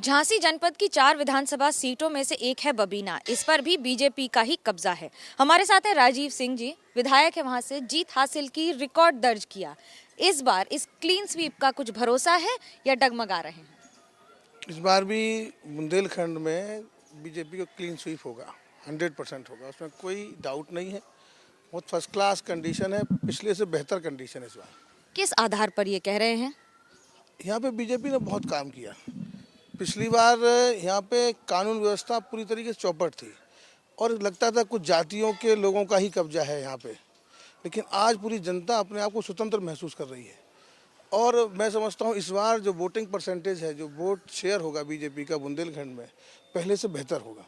झांसी जनपद की 4 विधानसभा सीटों में से एक है बबीना। इस पर भी बीजेपी का ही कब्जा है। हमारे साथ हैं राजीव सिंह जी, विधायक है, वहां से जीत हासिल की, रिकॉर्ड दर्ज किया। इस बार इस क्लीन स्वीप का कुछ भरोसा है या डगमगा रहे हैं? इस बार भी बुंदेलखंड में बीजेपी को क्लीन स्वीप होगा, 100% होगा, उसमें कोई डाउट नहीं है। बहुत फर्स्ट क्लास कंडीशन है, पिछले से बेहतर कंडीशन है इस बार। किस आधार पर ये कह रहे हैं? यहाँ पे बीजेपी ने बहुत काम किया। पिछली बार यहाँ पे कानून व्यवस्था पूरी तरीके से चौपट थी और लगता था कुछ जातियों के लोगों का ही कब्जा है यहाँ पे, लेकिन आज पूरी जनता अपने आप को स्वतंत्र महसूस कर रही है। और मैं समझता हूँ इस बार जो वोटिंग परसेंटेज है, जो वोट शेयर होगा बीजेपी का बुंदेलखंड में, पहले से बेहतर होगा।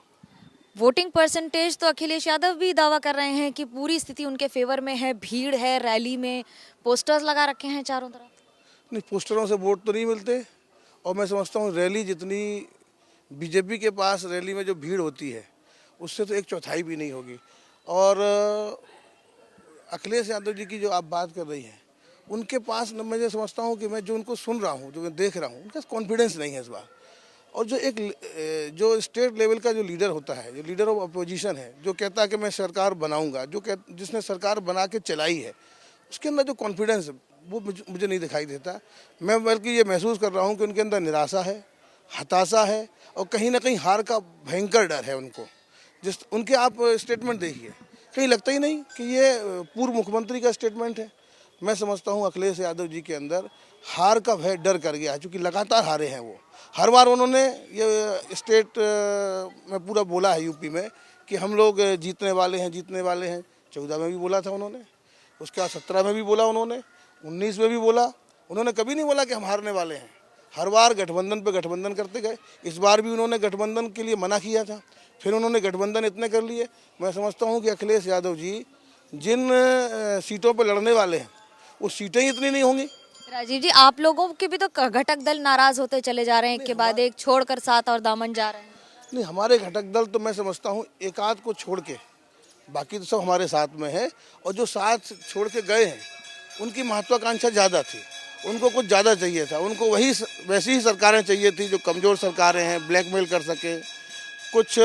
वोटिंग परसेंटेज तो अखिलेश यादव भी दावा कर रहे हैं कि पूरी स्थिति उनके फेवर में है, भीड़ है, रैली में पोस्टर्स लगा रखे हैं चारों तरफ। नहीं, पोस्टरों से वोट तो नहीं मिलते, और मैं समझता हूँ रैली जितनी बीजेपी के पास रैली में जो भीड़ होती है उससे तो 1/4 भी नहीं होगी। और अखिलेश यादव जी की जो आप बात कर रही हैं, उनके पास मैं समझता हूँ कि मैं जो उनको सुन रहा हूँ, जो मैं देख रहा हूँ, उनका कॉन्फिडेंस नहीं है इस बार। और जो स्टेट लेवल का जो लीडर होता है, जो लीडर ऑफ अपोजिशन है, जो कहता है कि मैं सरकार बनाऊंगा, जिसने सरकार बना के चलाई है, उसके अंदर जो कॉन्फिडेंस है वो मुझे नहीं दिखाई देता। मैं बल्कि ये महसूस कर रहा हूँ कि उनके अंदर निराशा है, हताशा है, और कहीं ना कहीं हार का भयंकर डर है उनको। उनके आप स्टेटमेंट देखिए, कहीं लगता ही नहीं कि ये पूर्व मुख्यमंत्री का स्टेटमेंट है। मैं समझता हूँ अखिलेश यादव जी के अंदर हार का भय डर कर गया है, क्योंकि लगातार हारे हैं वो। हर बार उन्होंने ये स्टेट में पूरा बोला है यूपी में कि हम लोग जीतने वाले हैं, जीतने वाले हैं। 14 में भी बोला था उन्होंने, उसके बाद 17 में भी बोला उन्होंने, 19 में भी बोला। उन्होंने कभी नहीं बोला कि हम हारने वाले हैं। हर बार गठबंधन पे गठबंधन करते गए। इस बार भी उन्होंने गठबंधन के लिए मना किया था, फिर उन्होंने गठबंधन इतने कर लिए। मैं समझता हूँ कि अखिलेश यादव जी जिन सीटों पर लड़ने वाले हैं वो सीटें ही इतनी नहीं होंगी। राजीव जी, आप लोगों के भी तो घटक दल नाराज होते चले जा रहे हैं, एक के बाद एक, छोड़कर साथ और दामन जा रहे हैं। नहीं, हमारे घटक दल तो मैं समझता हूँ एक आध को छोड़ के बाकी तो सब हमारे साथ में है। और जो साथ छोड़ के गए हैं उनकी महत्वाकांक्षा ज़्यादा थी, उनको कुछ ज़्यादा चाहिए था। उनको वैसी ही सरकारें चाहिए थी जो कमज़ोर सरकारें हैं, ब्लैकमेल कर सके, कुछ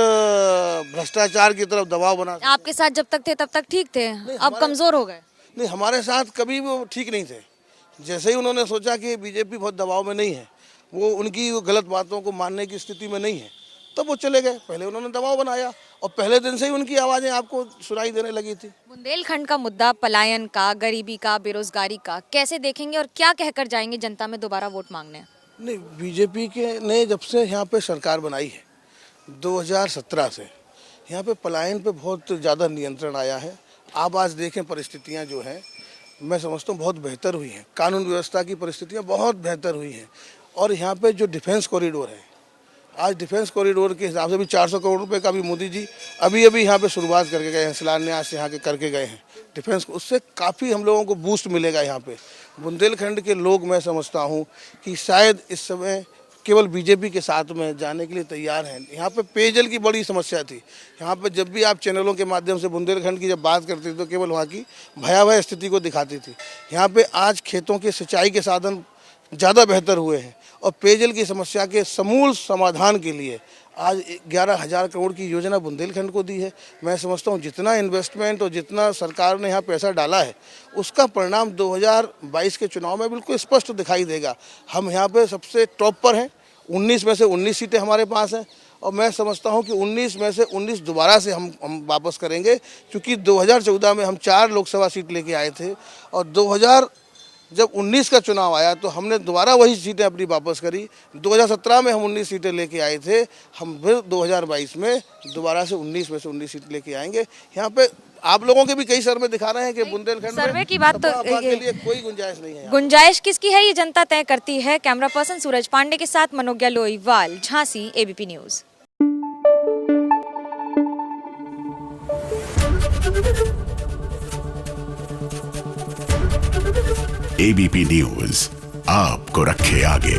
भ्रष्टाचार की तरफ दबाव बना सके। आपके साथ जब तक थे तब तक ठीक थे, अब कमज़ोर हो गए। नहीं, हमारे साथ कभी वो ठीक नहीं थे। जैसे ही उन्होंने सोचा कि बीजेपी बहुत दबाव में नहीं है, वो उनकी गलत बातों को मानने की स्थिति में नहीं है, तब वो चले गए। पहले उन्होंने दबाव बनाया और पहले दिन से ही उनकी आवाज़ें आपको सुनाई देने लगी थी। बुंदेलखंड का मुद्दा पलायन का, गरीबी का, बेरोजगारी का कैसे देखेंगे और क्या कहकर जाएंगे जनता में दोबारा वोट मांगने? नहीं, बीजेपी के ने जब से यहाँ पे सरकार बनाई है 2017 से, यहाँ पे पलायन पे बहुत ज़्यादा नियंत्रण आया है। आप आज देखें परिस्थितियाँ जो हैं, मैं समझता हूँ बहुत बेहतर हुई हैं। कानून व्यवस्था की परिस्थितियाँ बहुत बेहतर हुई हैं। और यहाँ पे जो डिफेंस कॉरिडोर है, आज डिफेंस कॉरिडोर के हिसाब से भी 400 करोड़ रुपए का भी मोदी जी अभी यहाँ पे शुरुआत करके गए हैं। शिलान्यास से यहाँ के करके गए हैं डिफेंस, उससे काफ़ी हम लोगों को बूस्ट मिलेगा। यहाँ पे बुंदेलखंड के लोग मैं समझता हूँ कि शायद इस समय केवल बीजेपी के साथ में जाने के लिए तैयार हैं। यहाँ पे पेयजल की बड़ी समस्या थी। यहाँ पे जब भी आप चैनलों के माध्यम से बुंदेलखंड की जब बात करते थे तो केवल वहाँ की भयावह स्थिति को दिखाती थी। यहाँ पे आज खेतों के सिंचाई के साधन ज़्यादा बेहतर हुए हैं और पेयजल की समस्या के समूल समाधान के लिए आज 11,000 करोड़ की योजना बुंदेलखंड को दी है। मैं समझता हूँ जितना इन्वेस्टमेंट और जितना सरकार ने यहाँ पैसा डाला है उसका परिणाम 2022 के चुनाव में बिल्कुल स्पष्ट दिखाई देगा। हम यहाँ पे सबसे टॉप पर हैं। 19 में से 19 सीटें हमारे पास हैं और मैं समझता हूँ कि 19 में से 19 दोबारा से हम वापस करेंगे, क्योंकि 2014 में हम 4 लोकसभा सीट लेके आए थे और जब 19 का चुनाव आया तो हमने दोबारा वही सीटें अपनी वापस करी। 2017 में हम 19 सीटें लेके आए थे, हम फिर 2022 में दोबारा से 19 में से 19 सीट लेके आएंगे। यहाँ पे आप लोगों के भी कई सर्वे दिखा रहे हैं कि बुंदेलखंड सर्वे की बात तो के लिए कोई गुंजाइश नहीं है। गुंजाइश किसकी है ये जनता तय करती है। कैमरा पर्सन सूरज पांडे के साथ Manogya Loiwal, Jhansi, ABP news. ABP news आपको रखे आगे।